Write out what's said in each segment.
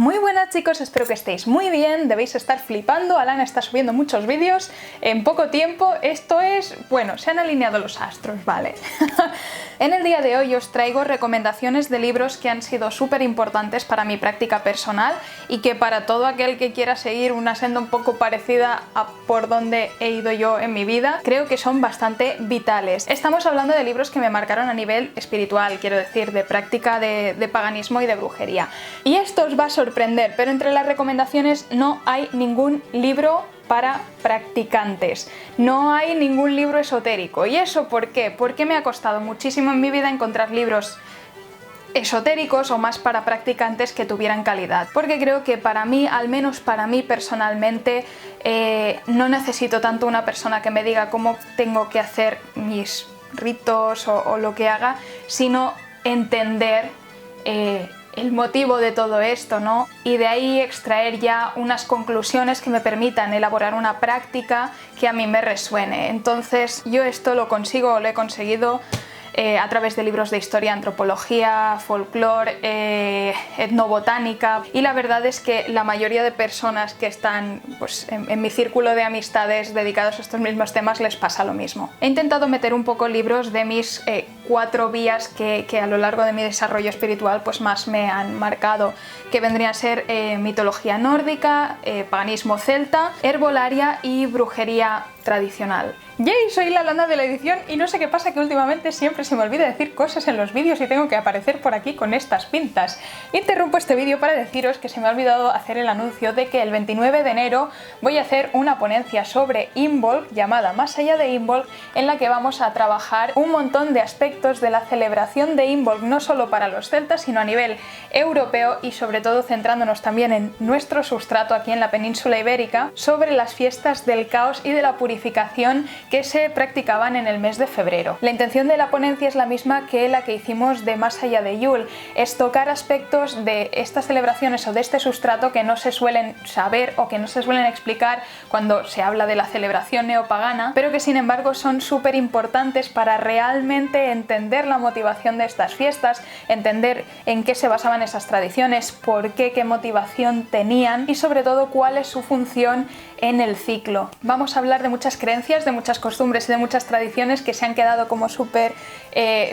Muy buenas chicos, espero que estéis muy bien, debéis estar flipando, Alana está subiendo muchos vídeos en poco tiempo, esto es, bueno, se han alineado los astros, ¿vale? En el día de hoy os traigo recomendaciones de libros que han sido súper importantes para mi práctica personal y que para todo aquel que quiera seguir una senda un poco parecida a por donde he ido yo en mi vida, creo que son bastante vitales. Estamos hablando de libros que me marcaron a nivel espiritual, quiero decir, de práctica de paganismo y de brujería. Y esto os va a sorprender, pero entre las recomendaciones no hay ningún libro para practicantes, no hay ningún libro esotérico. ¿Y eso por qué? Porque me ha costado muchísimo en mi vida encontrar libros esotéricos o más para practicantes que tuvieran calidad, porque creo que para mí, al menos para mí personalmente, no necesito tanto una persona que me diga cómo tengo que hacer mis ritos o lo que haga, sino entender el motivo de todo esto, ¿no? Y de ahí extraer ya unas conclusiones que me permitan elaborar una práctica que a mí me resuene. Entonces yo esto lo he conseguido a través de libros de historia, antropología, folclore, etnobotánica, y la verdad es que la mayoría de personas que están pues, en mi círculo de amistades dedicados a estos mismos temas les pasa lo mismo. He intentado meter un poco libros de mis 4 vías que a lo largo de mi desarrollo espiritual pues más me han marcado, que vendrían a ser mitología nórdica, paganismo celta, herbolaria y brujería tradicional. ¡Yay! Soy la Alana de la edición y no sé qué pasa que últimamente siempre se me olvida decir cosas en los vídeos y tengo que aparecer por aquí con estas pintas. Interrumpo este vídeo para deciros que se me ha olvidado hacer el anuncio de que el 29 de enero voy a hacer una ponencia sobre Imbolc llamada Más allá de Imbolc, en la que vamos a trabajar un montón de aspectos de la celebración de Imbolc, no solo para los celtas, sino a nivel europeo y sobre todo centrándonos también en nuestro sustrato aquí en la península ibérica, sobre las fiestas del caos y de la purificación que se practicaban en el mes de febrero. La intención de la ponencia es la misma que la que hicimos de Más allá de Yule, es tocar aspectos de estas celebraciones o de este sustrato que no se suelen saber o que no se suelen explicar cuando se habla de la celebración neopagana, pero que sin embargo son súper importantes para realmente entender la motivación de estas fiestas, entender en qué se basaban esas tradiciones, por qué, qué motivación tenían y sobre todo cuál es su función en el ciclo. Vamos a hablar de muchas creencias, de muchas costumbres y de muchas tradiciones que se han quedado como súper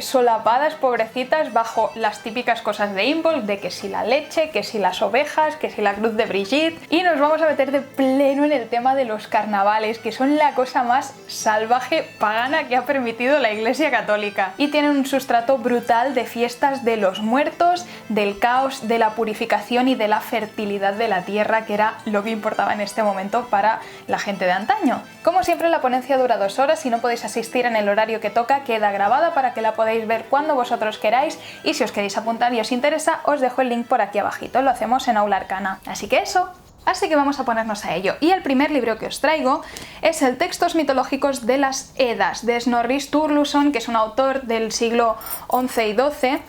solapadas, pobrecitas, bajo las típicas cosas de Imbolc, de que si la leche, que si las ovejas, que si la cruz de Brigitte, y nos vamos a meter de pleno en el tema de los carnavales, que son la cosa más salvaje pagana que ha permitido la Iglesia Católica, y tienen un sustrato brutal de fiestas de los muertos, del caos, de la purificación y de la fertilidad de la tierra, que era lo que importaba en este momento para la gente de antaño. Como siempre, la ponencia dura 2 horas. Si no podéis asistir en el horario que toca, queda grabada para que la podáis ver cuando vosotros queráis, y si os queréis apuntar y os interesa, os dejo el link por aquí abajito. Lo hacemos en Aula Arcana. Así que eso. Así que vamos a ponernos a ello. Y el primer libro que os traigo es el Textos mitológicos de las Edas, de Snorri Sturluson, que es un autor del siglo XI y XII.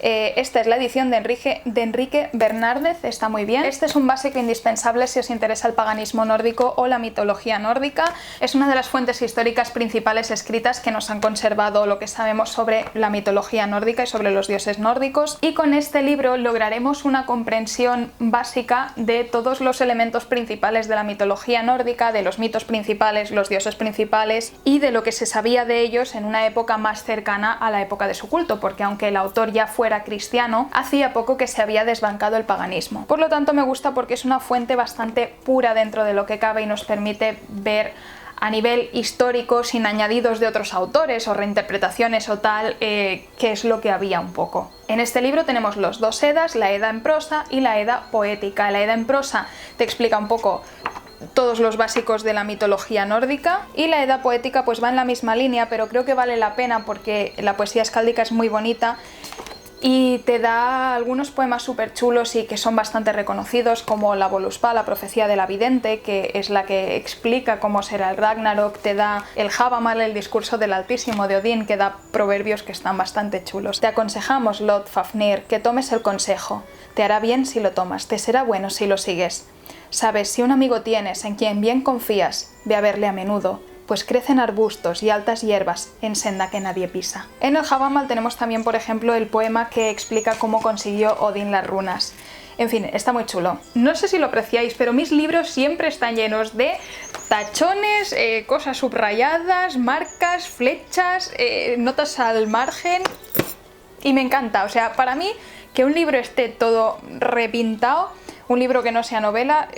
Esta es la edición de Enrique Bernárdez, está muy bien. Este es un básico indispensable si os interesa el paganismo nórdico o la mitología nórdica. Es una de las fuentes históricas principales escritas que nos han conservado lo que sabemos sobre la mitología nórdica y sobre los dioses nórdicos. Y con este libro lograremos una comprensión básica de todos los elementos principales de la mitología nórdica, de los mitos principales, los dioses principales y de lo que se sabía de ellos en una época más cercana a la época de su culto, porque aunque el autor ya fuera cristiano, hacía poco que se había desbancado el paganismo. Por lo tanto me gusta porque es una fuente bastante pura dentro de lo que cabe y nos permite ver a nivel histórico, sin añadidos de otros autores o reinterpretaciones o tal, qué es lo que había un poco. En este libro tenemos los 2 Edas, la Edda en prosa y la Edda poética. La Edda en prosa te explica un poco todos los básicos de la mitología nórdica, y la Edda poética pues va en la misma línea, pero creo que vale la pena porque la poesía escáldica es muy bonita y te da algunos poemas súper chulos y que son bastante reconocidos, como la Voluspa, la profecía de la vidente, que es la que explica cómo será el Ragnarok. Te da el Havamal, el discurso del Altísimo de Odín, que da proverbios que están bastante chulos. Te aconsejamos, Lod Fafnir, que tomes el consejo. Te hará bien si lo tomas, te será bueno si lo sigues. Sabes, si un amigo tienes en quien bien confías, ve a verle a menudo, pues crecen arbustos y altas hierbas en senda que nadie pisa. En el Havamal tenemos también, por ejemplo, el poema que explica cómo consiguió Odín las runas. En fin, está muy chulo. No sé si lo apreciáis, pero mis libros siempre están llenos de tachones, cosas subrayadas, marcas, flechas, notas al margen, y me encanta. O sea, para mí que un libro esté todo repintado, un libro que no sea novela,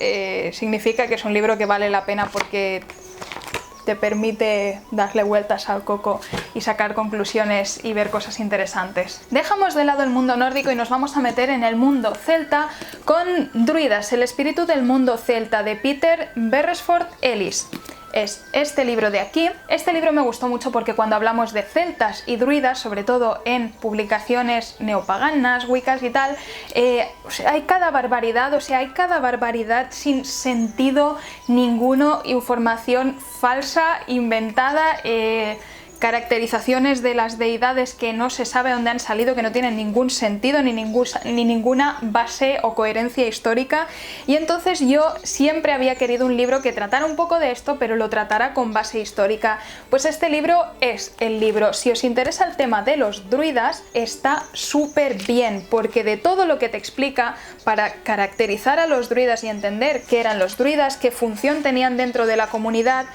significa que es un libro que vale la pena porque te permite darle vueltas al coco y sacar conclusiones y ver cosas interesantes. Dejamos de lado el mundo nórdico y nos vamos a meter en el mundo celta con Druidas, el espíritu del mundo celta, de Peter Beresford Ellis. Es este libro de aquí. Este libro me gustó mucho porque cuando hablamos de celtas y druidas, sobre todo en publicaciones neopaganas, wiccas y tal, o sea, hay cada barbaridad, sin sentido ninguno, información falsa, inventada, caracterizaciones de las deidades que no se sabe dónde han salido, que no tienen ningún sentido ni ninguna base o coherencia histórica. Y entonces yo siempre había querido un libro que tratara un poco de esto, pero lo tratara con base histórica. Pues este libro es el libro. Si os interesa el tema de los druidas, está súper bien, porque de todo lo que te explica para caracterizar a los druidas y entender qué eran los druidas, qué función tenían dentro de la comunidad,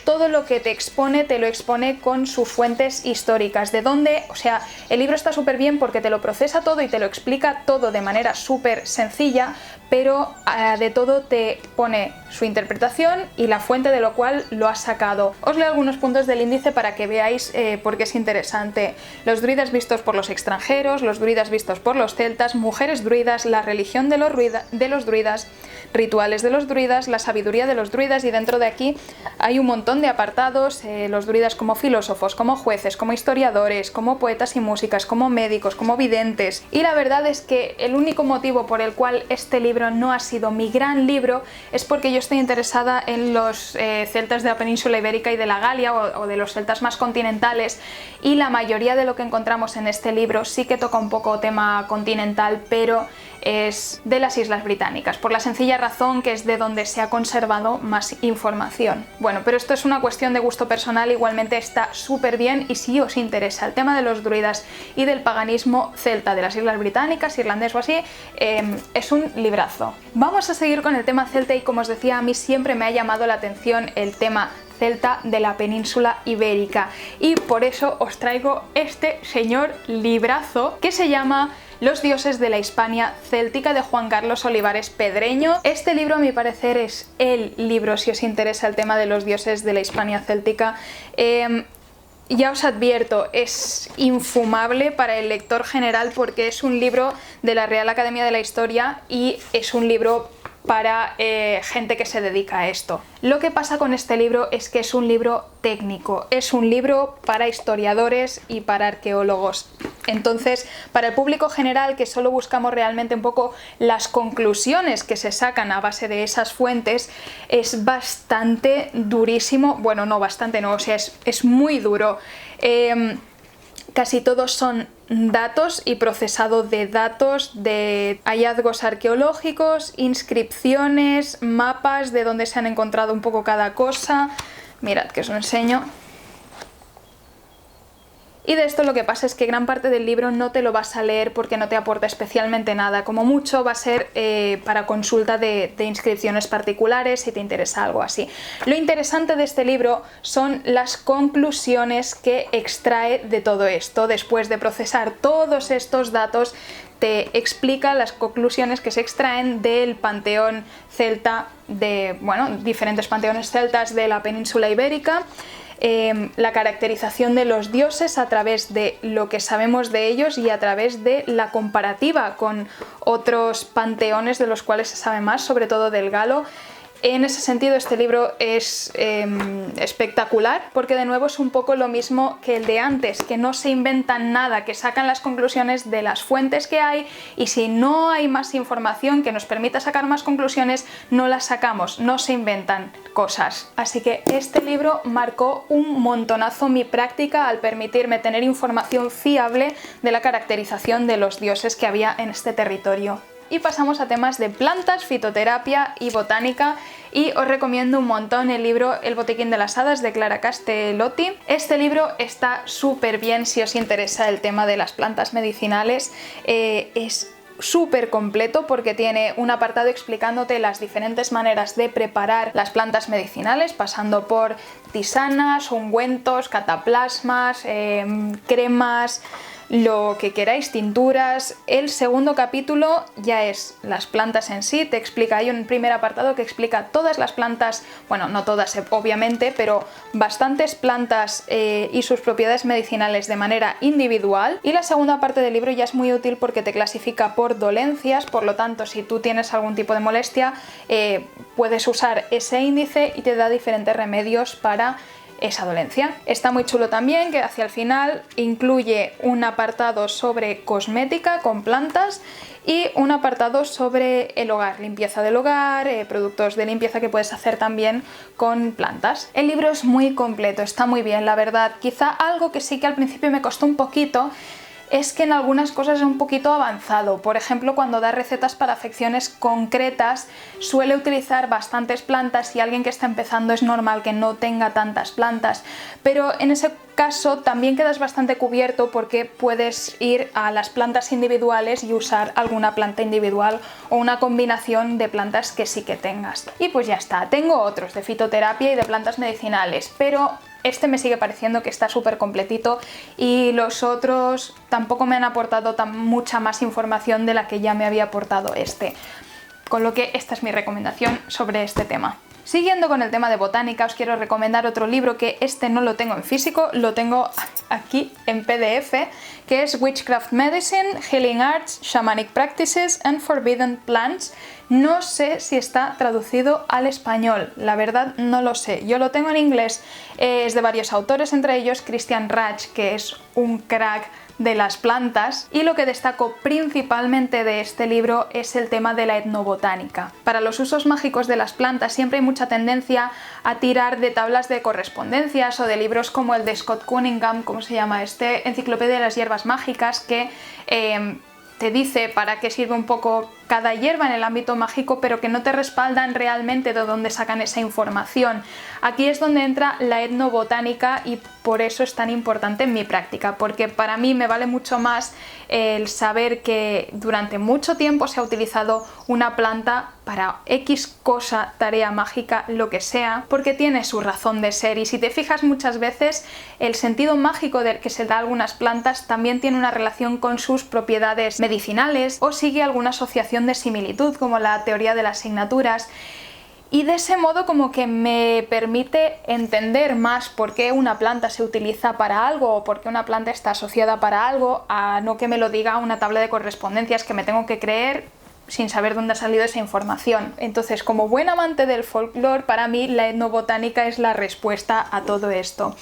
todo lo que te expone, te lo expone con sus fuentes históricas, de dónde, o sea, el libro está súper bien porque te lo procesa todo y te lo explica todo de manera súper sencilla, pero de todo te pone su interpretación y la fuente de lo cual lo ha sacado. Os leo algunos puntos del índice para que veáis por qué es interesante. Los druidas vistos por los extranjeros, los druidas vistos por los celtas, mujeres druidas, la religión de los druidas, rituales de los druidas, la sabiduría de los druidas, y dentro de aquí hay un montón de apartados, los druidas como filósofos, como jueces, como historiadores, como poetas y músicas, como médicos, como videntes. Y la verdad es que el único motivo por el cual este libro no ha sido mi gran libro es porque yo estoy interesada en los celtas de la península ibérica y de la Galia, o de los celtas más continentales, y la mayoría de lo que encontramos en este libro sí que toca un poco tema continental, pero es de las Islas Británicas, por la sencilla razón que es de donde se ha conservado más información. Bueno, pero esto es una cuestión de gusto personal, igualmente está súper bien, y si os interesa el tema de los druidas y del paganismo celta de las Islas Británicas, irlandés o así, es un librazo. Vamos a seguir con el tema celta, y como os decía, a mí siempre me ha llamado la atención el tema celta de la península ibérica, y por eso os traigo este señor librazo que se llama Los dioses de la Hispania céltica, de Juan Carlos Olivares Pedreño. Este libro, a mi parecer, es el libro si os interesa el tema de los dioses de la Hispania céltica. Ya os advierto, es infumable para el lector general porque es un libro de la Real Academia de la Historia y es un libro para gente que se dedica a esto. Lo que pasa con este libro es que es un libro técnico, es un libro para historiadores y para arqueólogos. Entonces, para el público general, que solo buscamos realmente un poco las conclusiones que se sacan a base de esas fuentes, es bastante durísimo. Bueno, no, bastante no, o sea, es muy duro. Casi todos son datos y procesado de datos, de hallazgos arqueológicos, inscripciones, mapas de dónde se han encontrado un poco cada cosa. Mirad que os lo enseño. Y de esto lo que pasa es que gran parte del libro no te lo vas a leer porque no te aporta especialmente nada. Como mucho va a ser para consulta de inscripciones particulares si te interesa algo así. Lo interesante de este libro son las conclusiones que extrae de todo esto. Después de procesar todos estos datos, te explica las conclusiones que se extraen del panteón celta, de, bueno, diferentes panteones celtas de la península ibérica. La caracterización de los dioses a través de lo que sabemos de ellos y a través de la comparativa con otros panteones de los cuales se sabe más, sobre todo del galo. En ese sentido, este libro es espectacular porque de nuevo es un poco lo mismo que el de antes, que no se inventan nada, que sacan las conclusiones de las fuentes que hay, y si no hay más información que nos permita sacar más conclusiones, no las sacamos, no se inventan cosas. Así que este libro marcó un montonazo mi práctica al permitirme tener información fiable de la caracterización de los dioses que había en este territorio. Y pasamos a temas de plantas, fitoterapia y botánica, y os recomiendo un montón el libro El botiquín de las hadas de Clara Castellotti. Este libro está súper bien si os interesa el tema de las plantas medicinales, es súper completo porque tiene un apartado explicándote las diferentes maneras de preparar las plantas medicinales, pasando por tisanas, ungüentos, cataplasmas, cremas, lo que queráis, tinturas. El segundo capítulo ya es las plantas en sí, te explica, hay un primer apartado que explica todas las plantas, bueno, no todas obviamente, pero bastantes plantas y sus propiedades medicinales de manera individual. Y la segunda parte del libro ya es muy útil porque te clasifica por dolencias, por lo tanto, si tú tienes algún tipo de molestia, puedes usar ese índice y te da diferentes remedios para esa dolencia. Está muy chulo también que hacia el final incluye un apartado sobre cosmética con plantas y un apartado sobre el hogar, limpieza del hogar, productos de limpieza que puedes hacer también con plantas. El libro es muy completo, está muy bien, la verdad. Quizá algo que sí que al principio me costó un poquito es que en algunas cosas es un poquito avanzado. Por ejemplo, cuando da recetas para afecciones concretas suele utilizar bastantes plantas y alguien que está empezando es normal que no tenga tantas plantas, pero en ese caso también quedas bastante cubierto porque puedes ir a las plantas individuales y usar alguna planta individual o una combinación de plantas que sí que tengas. Y pues ya está, tengo otros de fitoterapia y de plantas medicinales, pero este me sigue pareciendo que está súper completito y los otros tampoco me han aportado mucha más información de la que ya me había aportado este. Con lo que esta es mi recomendación sobre este tema. Siguiendo con el tema de botánica, os quiero recomendar otro libro que este no lo tengo en físico, lo tengo aquí en PDF, que es Witchcraft Medicine, Healing Arts, Shamanic Practices and Forbidden Plants. No sé si está traducido al español, la verdad no lo sé. Yo lo tengo en inglés, es de varios autores, entre ellos Christian Rach, que es un crack de las plantas, y lo que destaco principalmente de este libro es el tema de la etnobotánica. Para los usos mágicos de las plantas siempre hay mucha tendencia a tirar de tablas de correspondencias o de libros como el de Scott Cunningham, ¿cómo se llama este? Enciclopedia de las hierbas mágicas, que te dice para qué sirve un poco cada hierba en el ámbito mágico, pero que no te respaldan realmente de dónde sacan esa información. Aquí es donde entra la etnobotánica y por eso es tan importante en mi práctica, porque para mí me vale mucho más el saber que durante mucho tiempo se ha utilizado una planta para X cosa, tarea mágica, lo que sea, porque tiene su razón de ser. Y si te fijas, muchas veces el sentido mágico del que se da a algunas plantas también tiene una relación con sus propiedades medicinales o sigue alguna asociación de similitud, como la teoría de las signaturas. Y de ese modo como que me permite entender más por qué una planta se utiliza para algo o por qué una planta está asociada para algo, a no que me lo diga una tabla de correspondencias que me tengo que creer sin saber dónde ha salido esa información. Entonces, como buen amante del folclore, para mí la etnobotánica es la respuesta a todo esto.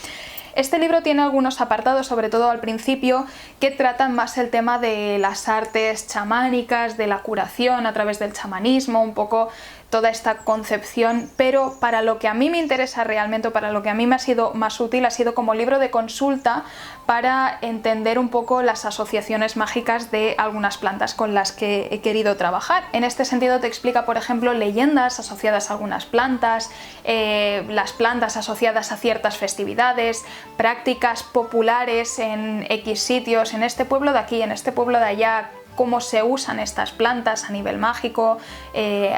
Este libro tiene algunos apartados, sobre todo al principio, que tratan más el tema de las artes chamánicas, de la curación a través del chamanismo, un poco toda esta concepción, pero para lo que a mí me interesa realmente, para lo que a mí me ha sido más útil, ha sido como libro de consulta para entender un poco las asociaciones mágicas de algunas plantas con las que he querido trabajar. En este sentido te explica, por ejemplo, leyendas asociadas a algunas plantas, las plantas asociadas a ciertas festividades, prácticas populares en X sitios, en este pueblo de aquí, en este pueblo de allá, cómo se usan estas plantas a nivel mágico,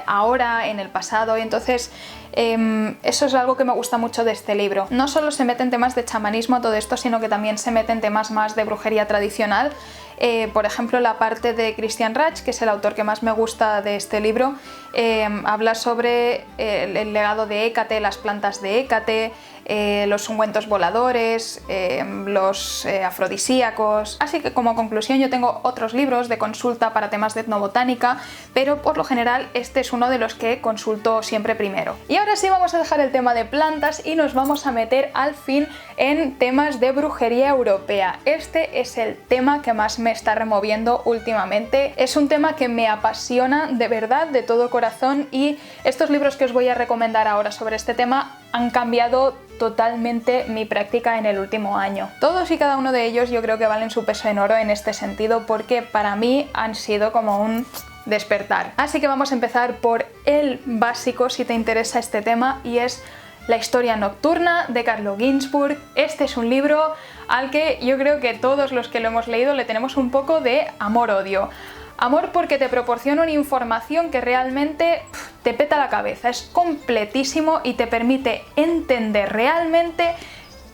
ahora, en el pasado. Y entonces eso es algo que me gusta mucho de este libro. No solo se mete en temas de chamanismo a todo esto, sino que también se mete en temas más de brujería tradicional. Por ejemplo, la parte de Christian Rach, que es el autor que más me gusta de este libro, habla sobre el legado de Hécate, las plantas de Hécate, los ungüentos voladores, los afrodisíacos. Así que como conclusión yo tengo otros libros de consulta para temas de etnobotánica, pero por lo general este es uno de los que consulto siempre primero. Y ahora sí vamos a dejar el tema de plantas y nos vamos a meter al fin en temas de brujería europea. Este es el tema que más me está removiendo últimamente. Es un tema que me apasiona de verdad, de todo corazón, y estos libros que os voy a recomendar ahora sobre este tema han cambiado totalmente mi práctica en el último año. Todos y cada uno de ellos yo creo que valen su peso en oro en este sentido, porque para mí han sido como un despertar. Así que vamos a empezar por el básico si te interesa este tema, y es La historia nocturna de Carlo Ginzburg. Este es un libro al que yo creo que todos los que lo hemos leído le tenemos un poco de amor-odio. Amor porque te proporciona una información que realmente te peta la cabeza, es completísimo y te permite entender realmente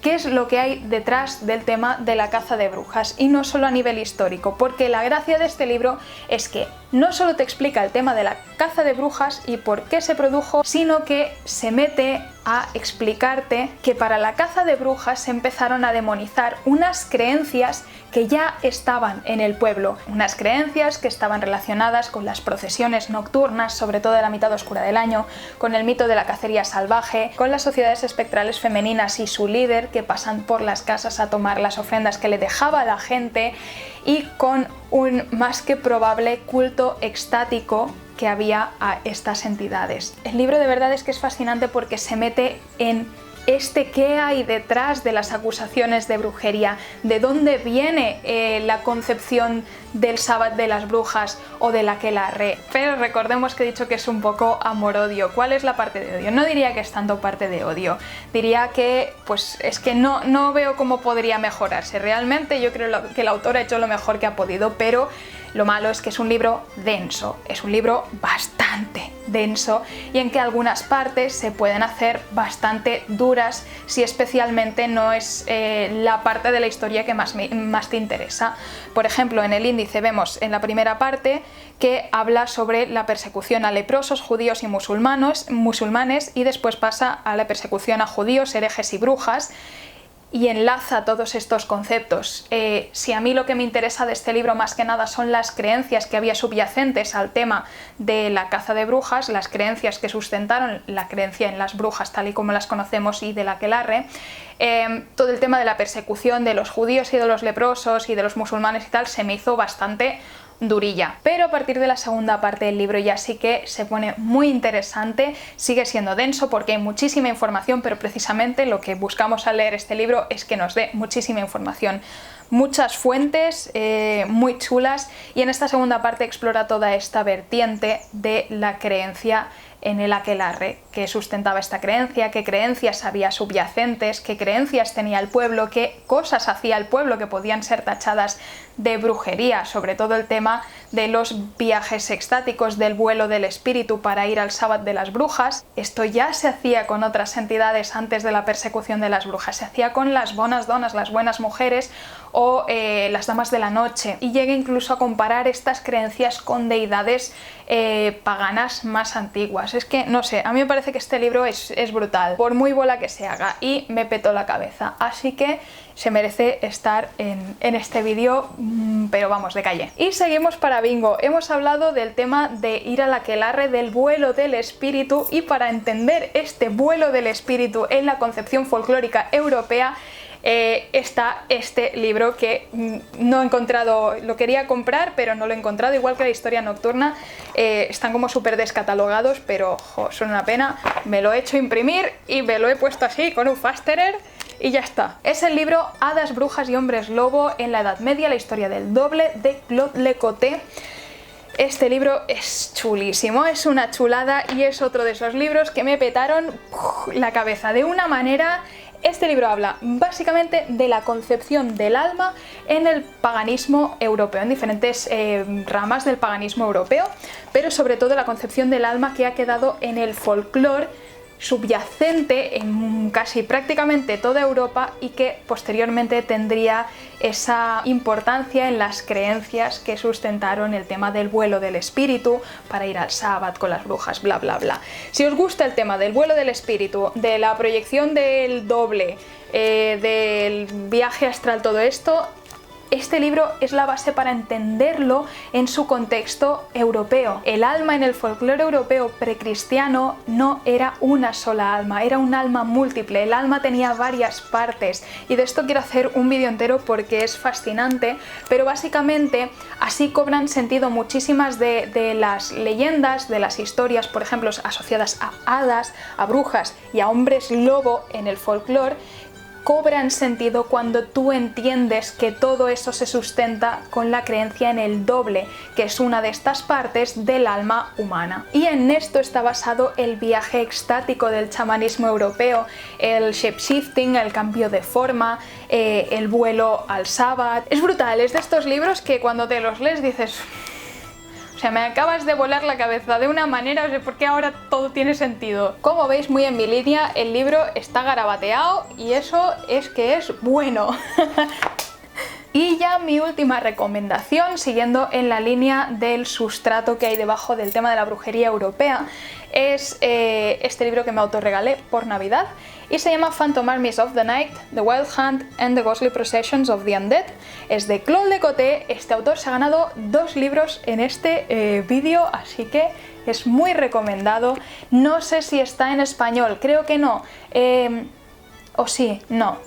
qué es lo que hay detrás del tema de la caza de brujas, y no solo a nivel histórico, porque la gracia de este libro es que no solo te explica el tema de la caza de brujas y por qué se produjo, sino que se mete a explicarte que para la caza de brujas se empezaron a demonizar unas creencias que ya estaban en el pueblo, unas creencias que estaban relacionadas con las procesiones nocturnas, sobre todo de la mitad oscura del año, con el mito de la cacería salvaje, con las sociedades espectrales femeninas y su líder que pasan por las casas a tomar las ofrendas que le dejaba la gente, y con un más que probable culto extático que había a estas entidades. El libro de verdad es que es fascinante porque se mete en qué hay detrás de las acusaciones de brujería, de dónde viene la concepción del sábado de las brujas o del aquelarre. Pero recordemos que he dicho que es un poco amor-odio. ¿Cuál es la parte de odio? No diría que es tanto parte de odio, diría que pues es que no veo cómo podría mejorarse. Realmente yo creo que el autor ha hecho lo mejor que ha podido, pero lo malo es que es un libro denso, es un libro bastante denso y en que algunas partes se pueden hacer bastante duras si especialmente no es la parte de la historia que más te interesa. Por ejemplo, en el índice vemos en la primera parte que habla sobre la persecución a leprosos, judíos y musulmanes, y después pasa a la persecución a judíos, herejes y brujas, y enlaza todos estos conceptos. Si a mí lo que me interesa de este libro más que nada son las creencias que había subyacentes al tema de la caza de brujas, las creencias que sustentaron la creencia en las brujas tal y como las conocemos y del aquelarre, todo el tema de la persecución de los judíos y de los leprosos y de los musulmanes y tal se me hizo bastante durilla. Pero a partir de la segunda parte del libro ya sí que se pone muy interesante, sigue siendo denso porque hay muchísima información, pero precisamente lo que buscamos al leer este libro es que nos dé muchísima información, muchas fuentes muy chulas, y en esta segunda parte explora toda esta vertiente de la creencia en el aquelarre, que sustentaba esta creencia, qué creencias había subyacentes, qué creencias tenía el pueblo, qué cosas hacía el pueblo que podían ser tachadas de brujería, sobre todo el tema de los viajes extáticos, del vuelo del espíritu para ir al sábado de las brujas. Esto ya se hacía con otras entidades antes de la persecución de las brujas, se hacía con las bonas donas, las buenas mujeres o las damas de la noche, y llega incluso a comparar estas creencias con deidades paganas más antiguas. Es que, no sé, a mí me parece que este libro es brutal, por muy bola que se haga, y me petó la cabeza, así que se merece estar en este vídeo, pero vamos, de calle. Y seguimos para bingo. Hemos hablado del tema de ir al aquelarre, del vuelo del espíritu, y para entender este vuelo del espíritu en la concepción folclórica europea, está este libro que no he encontrado, lo quería comprar pero no lo he encontrado, igual que la historia nocturna. Están como súper descatalogados, pero son una pena. Me lo he hecho imprimir y me lo he puesto así con un fastener y ya está. Es el libro Hadas, brujas y hombres lobo en la Edad Media, la historia del doble, de Claude Lecoté. Este libro es chulísimo, es una chulada, y es otro de esos libros que me petaron la cabeza de una manera. Este libro habla básicamente de la concepción del alma en el paganismo europeo, en diferentes ramas del paganismo europeo, pero sobre todo la concepción del alma que ha quedado en el folclore subyacente en casi prácticamente toda Europa, y que posteriormente tendría esa importancia en las creencias que sustentaron el tema del vuelo del espíritu para ir al sábado con las brujas, bla bla bla. Si os gusta el tema del vuelo del espíritu, de la proyección del doble, del viaje astral, todo esto, este libro es la base para entenderlo en su contexto europeo. El alma en el folclore europeo precristiano no era una sola alma, era un alma múltiple. El alma tenía varias partes, y de esto quiero hacer un vídeo entero porque es fascinante, pero básicamente así cobran sentido muchísimas de las leyendas, de las historias, por ejemplo, asociadas a hadas, a brujas y a hombres lobo en el folclore. Cobran sentido cuando tú entiendes que todo eso se sustenta con la creencia en el doble, que es una de estas partes del alma humana. Y en esto está basado el viaje extático del chamanismo europeo, el shapeshifting, el cambio de forma, el vuelo al sábado. Es brutal, es de estos libros que cuando te los lees dices: sea, me acabas de volar la cabeza de una manera, o sea, porque ahora todo tiene sentido. Como veis, muy en mi línea, el libro está garabateado y eso es que es bueno. Y ya mi última recomendación, siguiendo en la línea del sustrato que hay debajo del tema de la brujería europea, es este libro que me autorregalé por Navidad y se llama Phantom Armies of the Night, The Wild Hunt and the Ghostly Processions of the Undead. Es de Claude Lecoté. Este autor se ha ganado 2 libros en este vídeo, así que es muy recomendado. No sé si está en español, creo que no. ¿O sí? No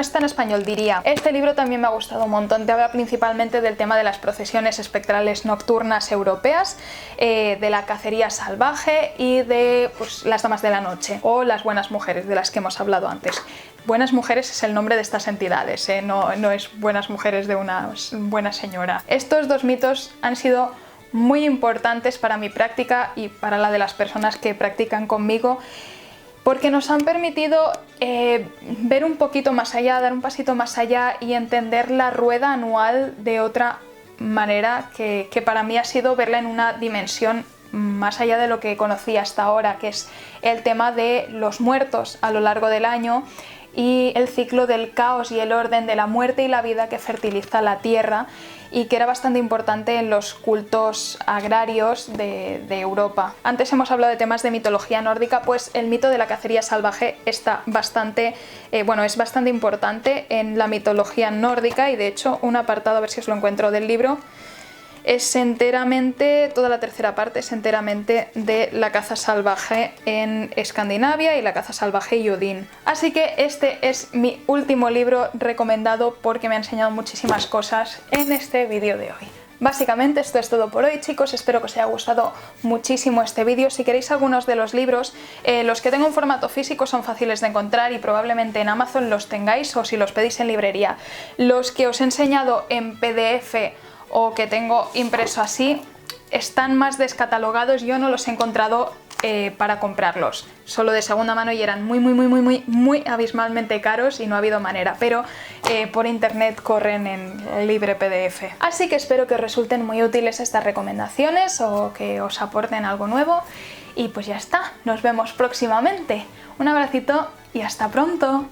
está en español, diría. Este libro también me ha gustado un montón. Te habla principalmente del tema de las procesiones espectrales nocturnas europeas, de la cacería salvaje y de pues, las damas de la noche o las buenas mujeres, de las que hemos hablado antes. Buenas mujeres es el nombre de estas entidades, no es buenas mujeres de una buena señora. Estos 2 mitos han sido muy importantes para mi práctica y para la de las personas que practican conmigo, porque nos han permitido ver un poquito más allá, dar un pasito más allá y entender la rueda anual de otra manera que para mí ha sido verla en una dimensión más allá de lo que conocía hasta ahora, que es el tema de los muertos a lo largo del año y el ciclo del caos y el orden de la muerte y la vida que fertiliza la tierra y que era bastante importante en los cultos agrarios de Europa. Antes hemos hablado de temas de mitología nórdica, pues el mito de la cacería salvaje está bastante, es bastante importante en la mitología nórdica y de hecho un apartado, a ver si os lo encuentro, del libro es enteramente, toda la tercera parte es enteramente de la caza salvaje en Escandinavia y la caza salvaje y Odín. Así que este es mi último libro recomendado porque me ha enseñado muchísimas cosas en este vídeo de hoy. Básicamente esto es todo por hoy, chicos, espero que os haya gustado muchísimo este vídeo. Si queréis algunos de los libros, los que tengo en formato físico son fáciles de encontrar y probablemente en Amazon los tengáis o si los pedís en librería. Los que os he enseñado en PDF o que tengo impreso así están más descatalogados, yo no los he encontrado para comprarlos, solo de segunda mano y eran muy abismalmente caros y no ha habido manera, pero por internet corren en libre PDF. Así que espero que os resulten muy útiles estas recomendaciones o que os aporten algo nuevo y pues ya está, nos vemos próximamente. Un abracito y hasta pronto.